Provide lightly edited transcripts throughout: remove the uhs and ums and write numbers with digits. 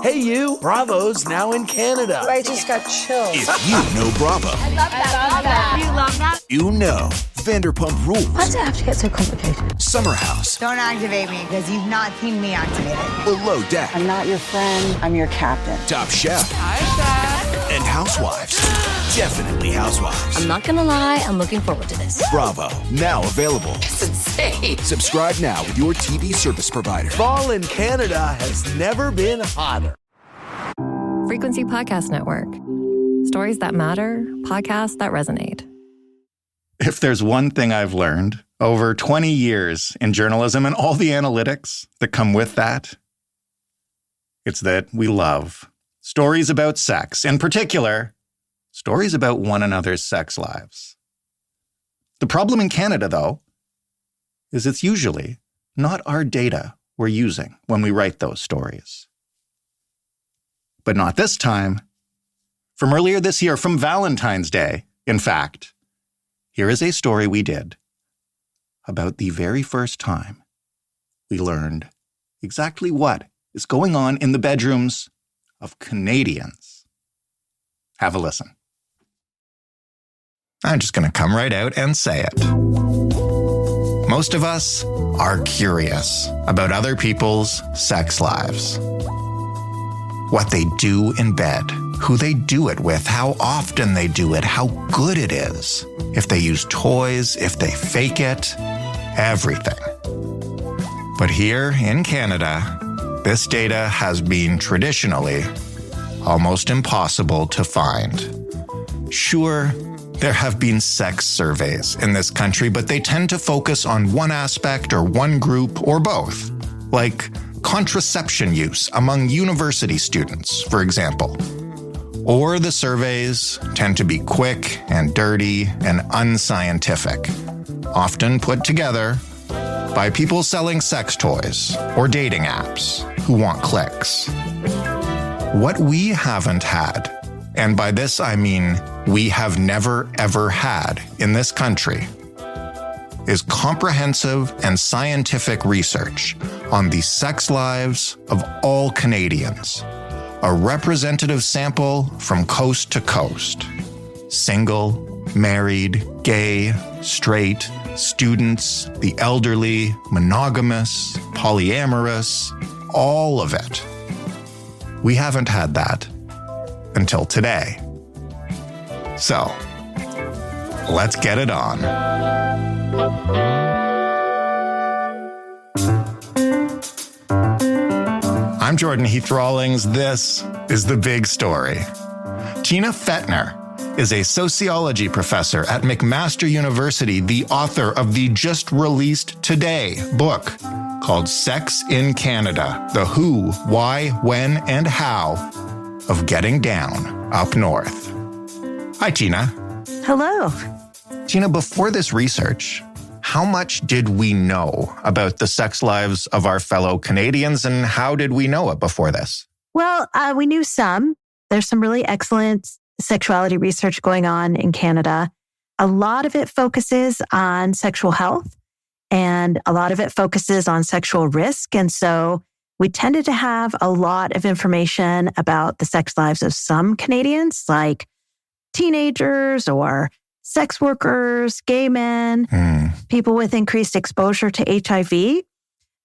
Hey you, Bravo's now in Canada. I just got chills. If you know Bravo, I love that. You love that? you know Vanderpump Rules, Why does it have to get so complicated? Summer House, Don't activate me because you've not seen me activated. Below Deck, I'm not your friend, I'm your captain. Top Chef, Hi, Chef. and Housewives. Definitely Housewives. I'm not gonna lie, I'm looking forward to this. Bravo, now available. It's insane. Subscribe now with your TV service provider. Fall in Canada has never been hotter. Frequency Podcast Network. Stories that matter, podcasts that resonate. If there's one thing I've learned over 20 years in journalism and all the analytics that come with that, it's that we love stories about sex, in particular, stories about one another's sex lives. The problem in Canada, though, is it's usually not our data we're using when we write those stories. But not this time. From earlier this year, from Valentine's Day, in fact, here is a story we did about the very first time we learned exactly what is going on in the bedrooms of Canadians. Have a listen. I'm just going to come right out and say it. Most of us are curious about other people's sex lives. What they do in bed, who they do it with, how often they do it, how good it is, if they use toys, if they fake it, everything. But here in Canada, this data has been traditionally almost impossible to find. Sure, there have been sex surveys in this country, but they tend to focus on one aspect or one group or both, like contraception use among university students, for example. Or the surveys tend to be quick and dirty and unscientific, often put together by people selling sex toys or dating apps who want clicks. What we haven't had, and by this I mean we have never ever had in this country, is comprehensive and scientific research on the sex lives of all Canadians, a representative sample from coast to coast. Single, married, gay, straight, students, the elderly, monogamous, polyamorous, all of it. We haven't had that until today. So, let's get it on. I'm Jordan Heath Rawlings. This is The Big Story. Tina Fetner is a sociology professor at McMaster University, the author of the just-released today book called Sex in Canada, The Who, Why, When, and How of Getting Down Up North. Hi, Tina. Hello. Tina, before this research, how much did we know about the sex lives of our fellow Canadians, and how did we know it before this? Well, we knew some. There's some really excellent sexuality research going on in Canada. A lot of it focuses on sexual health, and a lot of it focuses on sexual risk. And so we tended to have a lot of information about the sex lives of some Canadians, like teenagers or sex workers, gay men, people with increased exposure to HIV.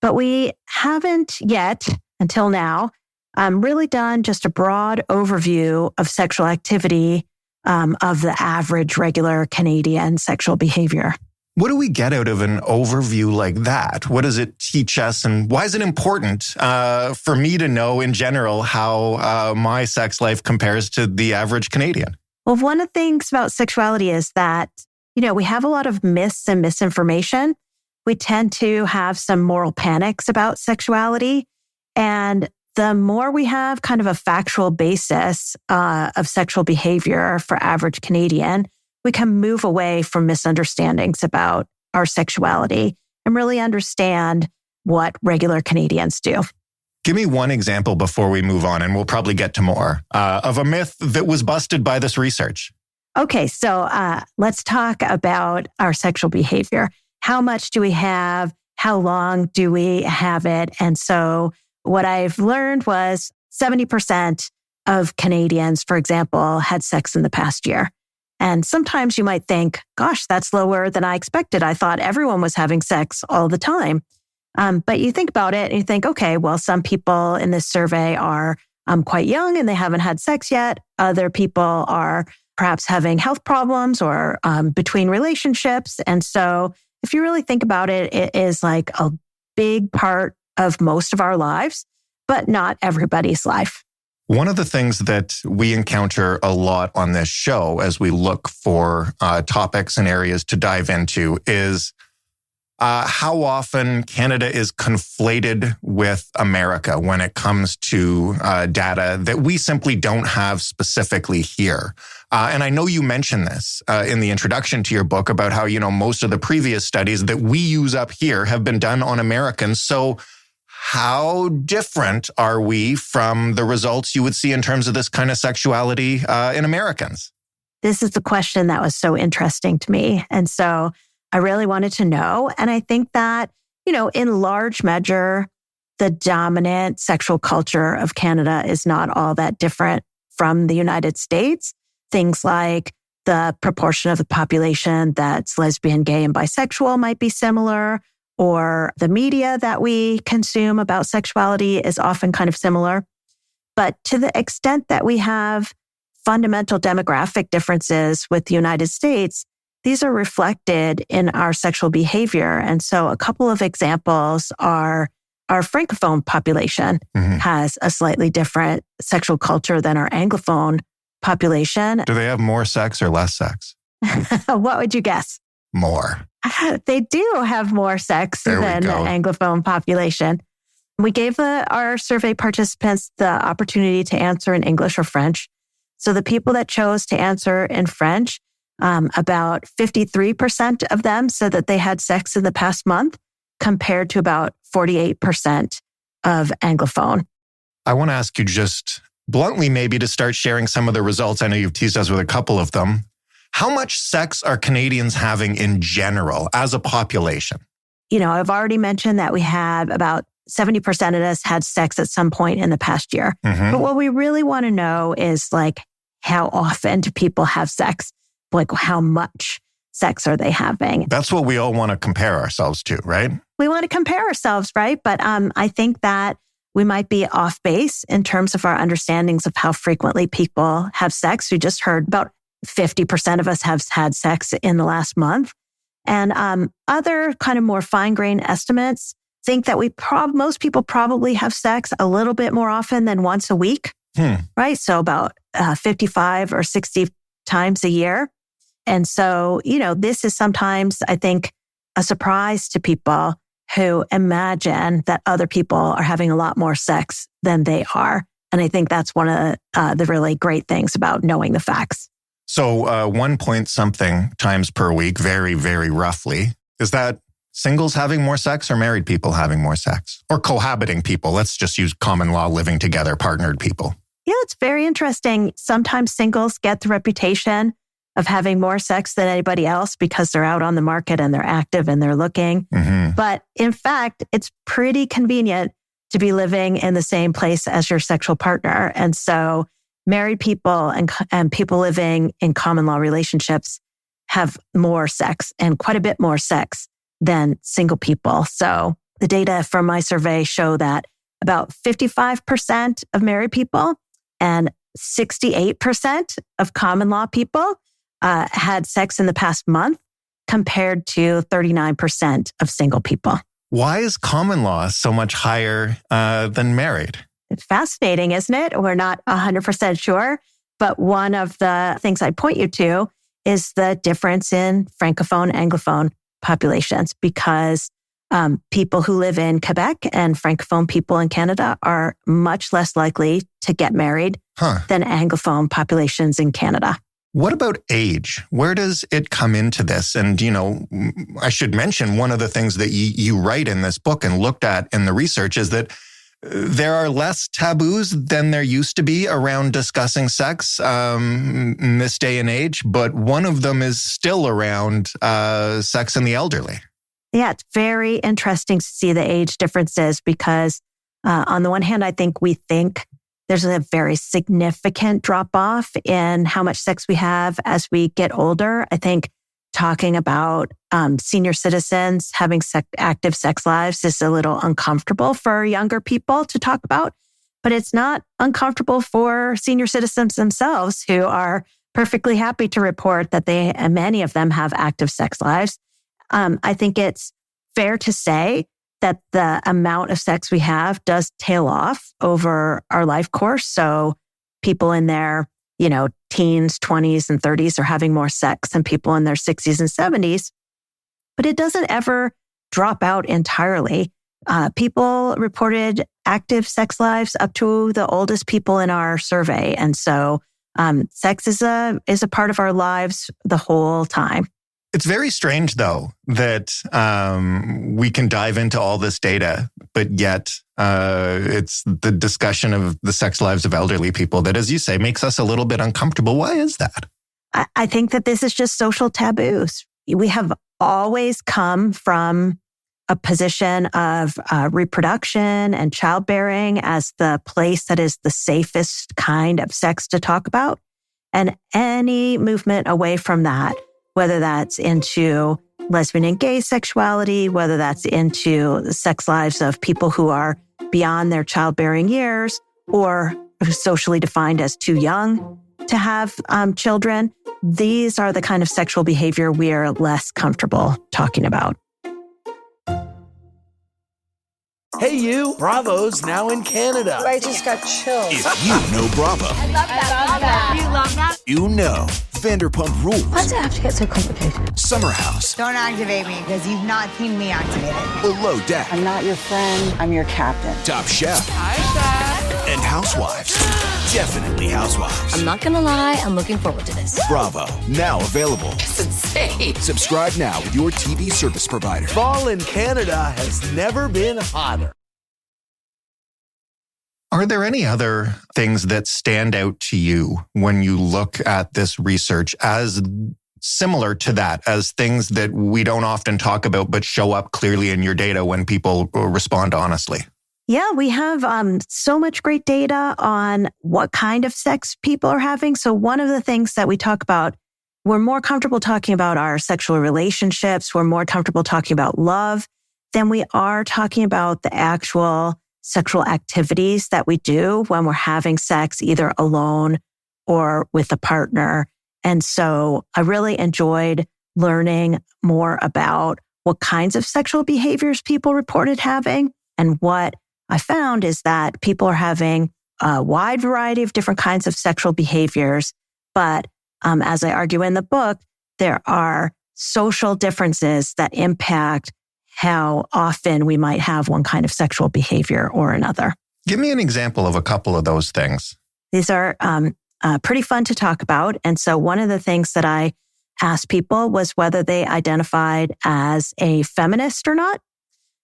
But we haven't yet, until now, really done just a broad overview of sexual activity of the average regular Canadian sexual behavior. What do we get out of an overview like that? What does it teach us? And why is it important for me to know in general how my sex life compares to the average Canadian? Well, one of the things about sexuality is that, we have a lot of myths and misinformation. We tend to have some moral panics about sexuality. And the more we have kind of a factual basis of sexual behavior for average Canadian, we can move away from misunderstandings about our sexuality and really understand what regular Canadians do. Give me one example before we move on, and we'll probably get to more, of a myth that was busted by this research. Okay, so let's talk about our sexual behavior. How much do we have? How long do we have it? And so what I've learned was 70% of Canadians, for example, had sex in the past year. And sometimes you might think, gosh, that's lower than I expected. I thought everyone was having sex all the time. But you think about it and you think, okay, well, some people in this survey are quite young and they haven't had sex yet. Other people are perhaps having health problems or between relationships. And so if you really think about it, it is like a big part of most of our lives, but not everybody's life. One of the things that we encounter a lot on this show as we look for topics and areas to dive into is how often Canada is conflated with America when it comes to data that we simply don't have specifically here. And I know you mentioned this in the introduction to your book about how, most of the previous studies that we use up here have been done on Americans. So how different are we from the results you would see in terms of this kind of sexuality in Americans? This is the question that was so interesting to me. And so I really wanted to know. And I think that, in large measure, the dominant sexual culture of Canada is not all that different from the United States. Things like the proportion of the population that's lesbian, gay, and bisexual might be similar, or the media that we consume about sexuality is often kind of similar. But to the extent that we have fundamental demographic differences with the United States, these are reflected in our sexual behavior. And so a couple of examples are our Francophone population has a slightly different sexual culture than our Anglophone population. Do they have more sex or less sex? What would you guess? More. They do have more sex than the Anglophone population. We gave our survey participants the opportunity to answer in English or French. So the people that chose to answer in French, about 53% of them said that they had sex in the past month, compared to about 48% of Anglophone. I want to ask you just bluntly maybe to start sharing some of the results. I know you've teased us with a couple of them. How much sex are Canadians having in general as a population? I've already mentioned that we have about 70% of us had sex at some point in the past year. But what we really want to know is how often do people have sex? How much sex are they having? That's what we all want to compare ourselves to, right? We want to compare ourselves, right? But I think that we might be off base in terms of our understandings of how frequently people have sex. We just heard about 50% of us have had sex in the last month. And other kind of more fine-grained estimates think that most people probably have sex a little bit more often than once a week, right? So about 55 or 60 times a year. And so, this is sometimes, I think, a surprise to people who imagine that other people are having a lot more sex than they are. And I think that's one of the really great things about knowing the facts. So 1 point something times per week, very, very roughly. Is that singles having more sex or married people having more sex? Or cohabiting people? Let's just use common law living together, partnered people. Yeah, it's very interesting. Sometimes singles get the reputation of having more sex than anybody else because they're out on the market and they're active and they're looking. But in fact, it's pretty convenient to be living in the same place as your sexual partner. And so married people and people living in common law relationships have more sex and quite a bit more sex than single people. So the data from my survey show that about 55% of married people and 68% of common law people had sex in the past month, compared to 39% of single people. Why is common law so much higher than married? It's fascinating, isn't it? We're not 100% sure. But one of the things I point you to is the difference in Francophone, Anglophone populations, because people who live in Quebec and Francophone people in Canada are much less likely to get married than Anglophone populations in Canada. What about age? Where does it come into this? And, I should mention one of the things that you write in this book and looked at in the research is that there are less taboos than there used to be around discussing sex in this day and age, but one of them is still around sex in the elderly. Yeah, it's very interesting to see the age differences because on the one hand, I think we think There's a very significant drop off in how much sex we have as we get older. I think talking about senior citizens having active sex lives is a little uncomfortable for younger people to talk about, but it's not uncomfortable for senior citizens themselves who are perfectly happy to report that many of them have active sex lives. I think it's fair to say that the amount of sex we have does tail off over our life course. So people in their, teens, 20s, and 30s are having more sex than people in their 60s and 70s. But it doesn't ever drop out entirely. People reported active sex lives up to the oldest people in our survey. And so sex is a part of our lives the whole time. It's very strange, though, that we can dive into all this data, but yet it's the discussion of the sex lives of elderly people that, as you say, makes us a little bit uncomfortable. Why is that? I think that this is just social taboos. We have always come from a position of reproduction and childbearing as the place that is the safest kind of sex to talk about. And any movement away from that, whether that's into lesbian and gay sexuality, whether that's into the sex lives of people who are beyond their childbearing years or socially defined as too young to have children, these are the kind of sexual behavior we are less comfortable talking about. Hey, you. Bravo's now in Canada. I just got chills. If you know Bravo, I love that. You love that? you know Vanderpump Rules, Why does it have to get so complicated? Summer House, Don't activate me because you've not seen me activated. Below Deck, I'm not your friend. I'm your captain. Top Chef, Hi, Chef. and Housewives. Definitely Housewives. I'm not gonna lie, I'm looking forward to this. Bravo, now available. It's insane. Subscribe now with your TV service provider. Fall in Canada has never been hotter. Are there any other things that stand out to you when you look at this research as similar to that, as things that we don't often talk about but show up clearly in your data when people respond honestly? Yeah, we have so much great data on what kind of sex people are having. So one of the things that we talk about, we're more comfortable talking about our sexual relationships. We're more comfortable talking about love than we are talking about the actual sexual activities that we do when we're having sex, either alone or with a partner. And so I really enjoyed learning more about what kinds of sexual behaviors people reported having. And what I found is that people are having a wide variety of different kinds of sexual behaviors. But as I argue in the book, there are social differences that impact how often we might have one kind of sexual behavior or another. Give me an example of a couple of those things. These are pretty fun to talk about. And so one of the things that I asked people was whether they identified as a feminist or not.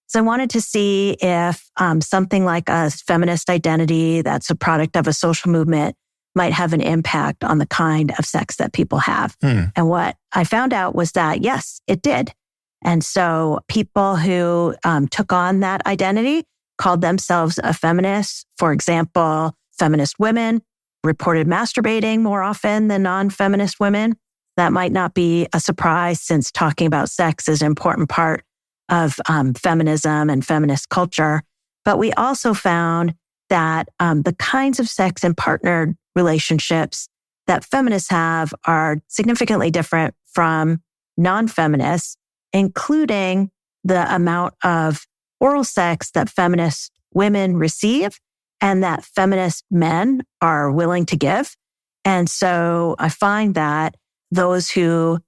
So I wanted to see if something like a feminist identity that's a product of a social movement might have an impact on the kind of sex that people have. And what I found out was that, yes, it did. And so people who took on that identity called themselves a feminist. For example, feminist women reported masturbating more often than non-feminist women. That might not be a surprise since talking about sex is an important part of feminism and feminist culture. But we also found that the kinds of sex and partnered relationships that feminists have are significantly different from non-feminists, including the amount of oral sex that feminist women receive and that feminist men are willing to give. And so I find that those who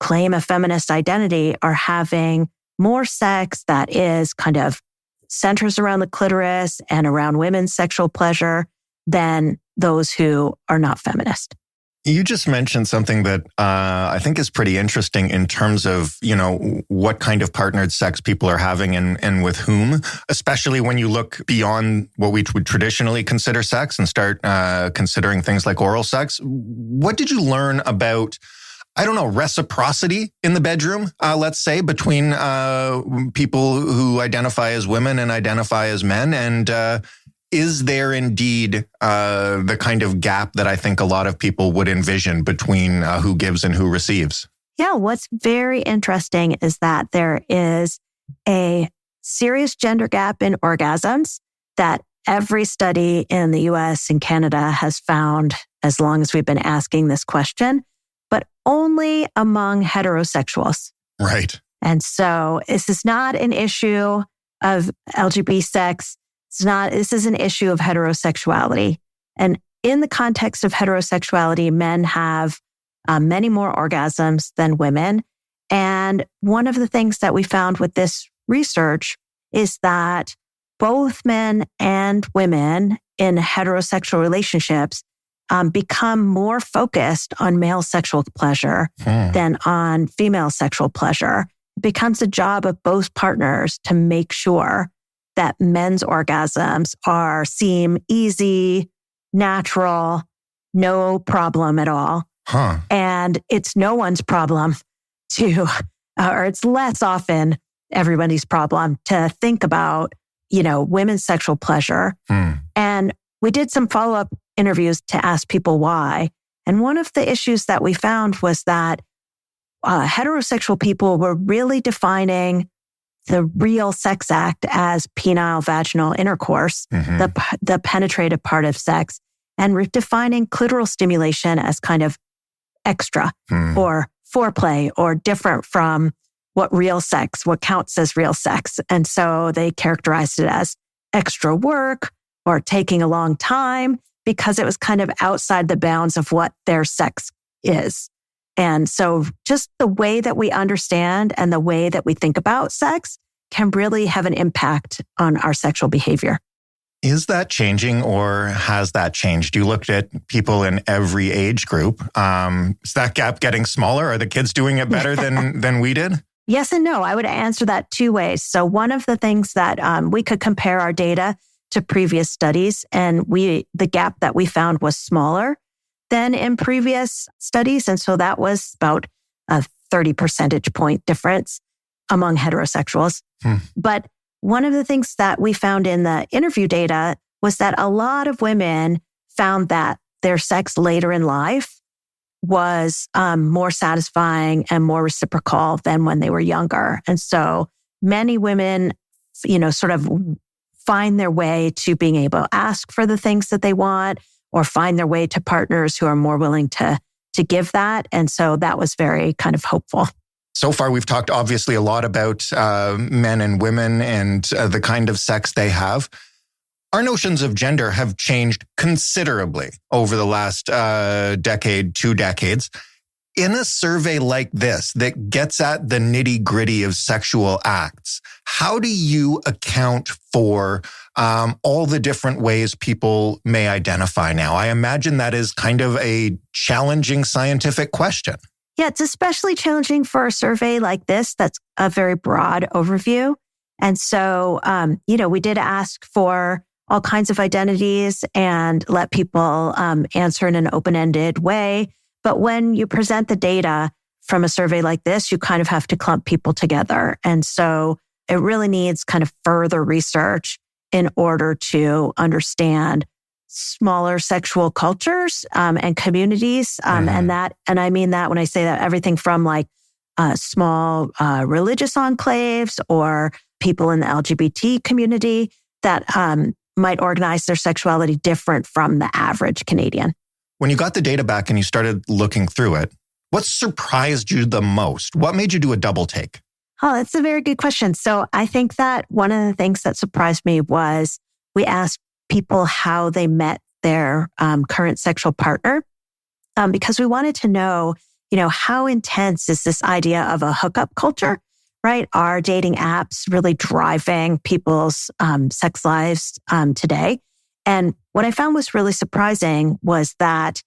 claim a feminist identity are having more sex that is kind of centers around the clitoris and around women's sexual pleasure than those who are not feminist. You just mentioned something that I think is pretty interesting in terms of, what kind of partnered sex people are having and with whom, especially when you look beyond what we would traditionally consider sex and start considering things like oral sex. What did you learn about, reciprocity in the bedroom, let's say, between people who identify as women and identify as men? And is there indeed the kind of gap that I think a lot of people would envision between who gives and who receives? Yeah, what's very interesting is that there is a serious gender gap in orgasms that every study in the US and Canada has found as long as we've been asking this question, but only among heterosexuals. Right. And so this is not an issue of LGBT sex. This is an issue of heterosexuality. And in the context of heterosexuality, men have many more orgasms than women. And one of the things that we found with this research is that both men and women in heterosexual relationships become more focused on male sexual pleasure than on female sexual pleasure. It becomes a job of both partners to make sure that men's orgasms seem easy, natural, no problem at all. And it's no one's problem or it's less often everybody's problem to think about, women's sexual pleasure. And we did some follow-up interviews to ask people why. And one of the issues that we found was that heterosexual people were really defining the real sex act as penile vaginal intercourse, the penetrative part of sex, and defining clitoral stimulation as kind of extra or foreplay or different from what counts as real sex. And so they characterized it as extra work or taking a long time because it was kind of outside the bounds of what their sex is. And so just the way that we understand and the way that we think about sex can really have an impact on our sexual behavior. Is that changing or has that changed? You looked at people in every age group. Is that gap getting smaller? Are the kids doing it better than we did? Yes and no. I would answer that two ways. So one of the things that we could compare our data to previous studies, and the gap that we found was smaller than in previous studies. And so that was about a 30 percentage point difference among heterosexuals. But one of the things that we found in the interview data was that a lot of women found that their sex later in life was more satisfying and more reciprocal than when they were younger. And so many women, sort of find their way to being able to ask for the things that they want or find their way to partners who are more willing to give that. And so that was very kind of hopeful. So far, we've talked obviously a lot about men and women and the kind of sex they have. Our notions of gender have changed considerably over the last decade, 2 decades. In a survey like this that gets at the nitty-gritty of sexual acts, how do you account for all the different ways people may identify now? I imagine that is kind of a challenging scientific question. Yeah, it's especially challenging for a survey like this that's a very broad overview. And so, we did ask for all kinds of identities and let people answer in an open-ended way. But when you present the data from a survey like this, you kind of have to clump people together. And so it really needs kind of further research in order to understand smaller sexual cultures and communities. And I mean that when I say that, everything from like small religious enclaves or people in the LGBT community that might organize their sexuality different from the average Canadian. When you got the data back and you started looking through it, what surprised you the most? What made you do a double take? Oh, that's a very good question. So I think that one of the things that surprised me was we asked people how they met their current sexual partner because we wanted to know, how intense is this idea of a hookup culture, right? Are dating apps really driving people's sex lives today? And what I found was really surprising was that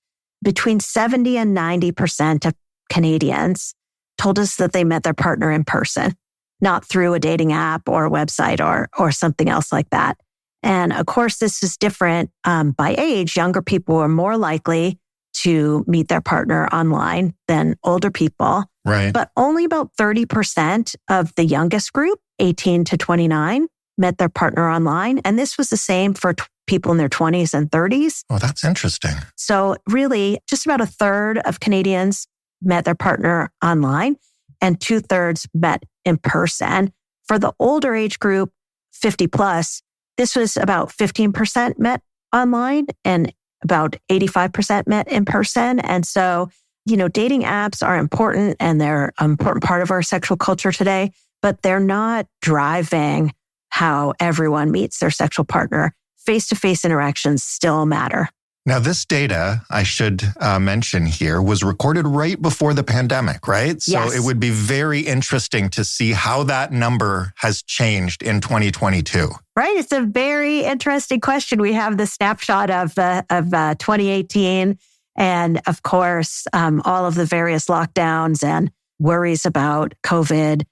between 70 and 90% of Canadians told us that they met their partner in person, not through a dating app or a website or something else like that. And of course, this is different by age. Younger people are more likely to meet their partner online than older people. Right. But only about 30% of the youngest group, 18 to 29, met their partner online. And this was the same for people in their 20s and 30s. Oh, that's interesting. So really, just about a third of Canadians met their partner online and 2/3 met in person. For the older age group, 50 plus, this was about 15% met online and about 85% met in person. And so, dating apps are important and they're an important part of our sexual culture today, but they're not driving how everyone meets their sexual partner. Face-to-face interactions still matter. Now, this data, I should mention here, was recorded right before the pandemic, right? So Yes. It would be very interesting to see how that number has changed in 2022. Right. It's a very interesting question. We have the snapshot of 2018 and, of course, all of the various lockdowns and worries about COVID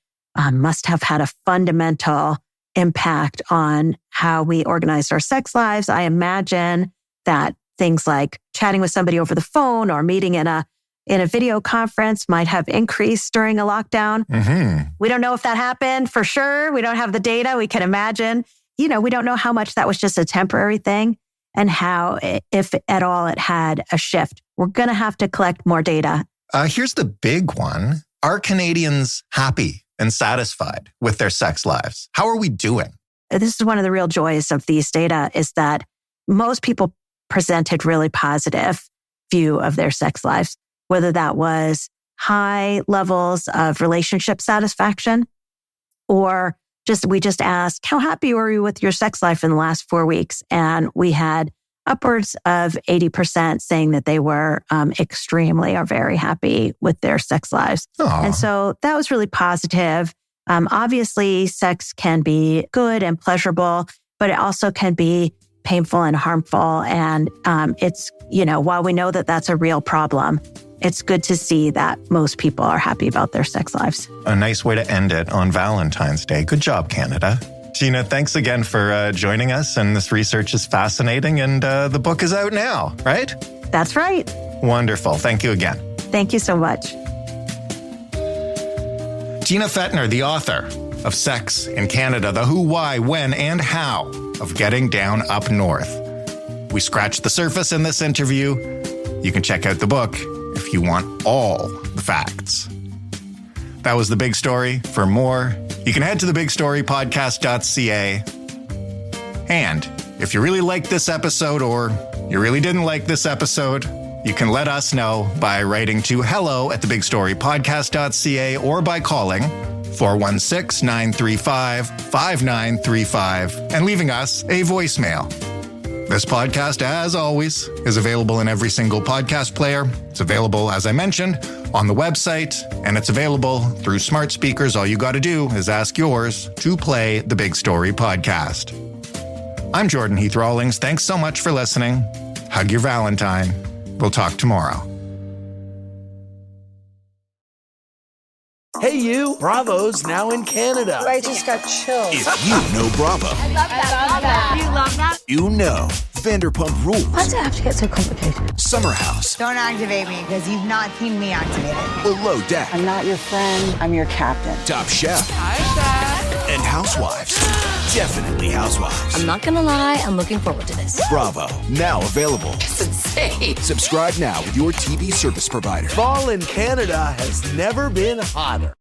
must have had a fundamental impact on how we organize our sex lives. I imagine that things like chatting with somebody over the phone or meeting in a video conference might have increased during a lockdown. Mm-hmm. We don't know if that happened for sure. We don't have the data. We can imagine. We don't know how much that was just a temporary thing and how, if at all, it had a shift. We're going to have to collect more data. Here's the big one. Are Canadians happy and satisfied with their sex lives? How are we doing? This is one of the real joys of these data is that most people presented really positive view of their sex lives, whether that was high levels of relationship satisfaction or we just asked, how happy were you with your sex life in the last 4 weeks? And we had upwards of 80% saying that they were extremely or very happy with their sex lives. Aww. And so that was really positive. Obviously, sex can be good and pleasurable, but it also can be painful and harmful. And it's, while we know that that's a real problem, it's good to see that most people are happy about their sex lives. A nice way to end it on Valentine's Day. Good job, Canada. Tina, thanks again for joining us. And this research is fascinating. And the book is out now, right? That's right. Wonderful. Thank you again. Thank you so much. Tina Fetner, the author of Sex in Canada, the who, why, when, and how of getting down up north. We scratched the surface in this interview. You can check out the book if you want all the facts. That was The Big Story. For more, you can head to thebigstorypodcast.ca. And if you really liked this episode or you really didn't like this episode, you can let us know by writing to hello@thebigstorypodcast.ca or by calling 416-935-5935 and leaving us a voicemail. This podcast, as always, is available in every single podcast player. It's available, as I mentioned, on the website, and it's available through smart speakers. All you got to do is ask yours to play the Big Story podcast. I'm Jordan Heath Rawlings. Thanks so much for listening. Hug your Valentine. We'll talk tomorrow. Hey, you. Bravo's now in Canada. I just got chills. If you know Bravo, I love that. You love that? you know Vanderpump Rules, Why does it have to get so complicated? Summer House, Don't activate me because you've not seen me activated. Below Deck, I'm not your friend, I'm your captain. Top Chef, Hi, Chef. and Housewives. Definitely Housewives. I'm not gonna lie, I'm looking forward to this. Bravo, now available. It's insane. Subscribe now with your TV service provider. Fall in Canada has never been hotter.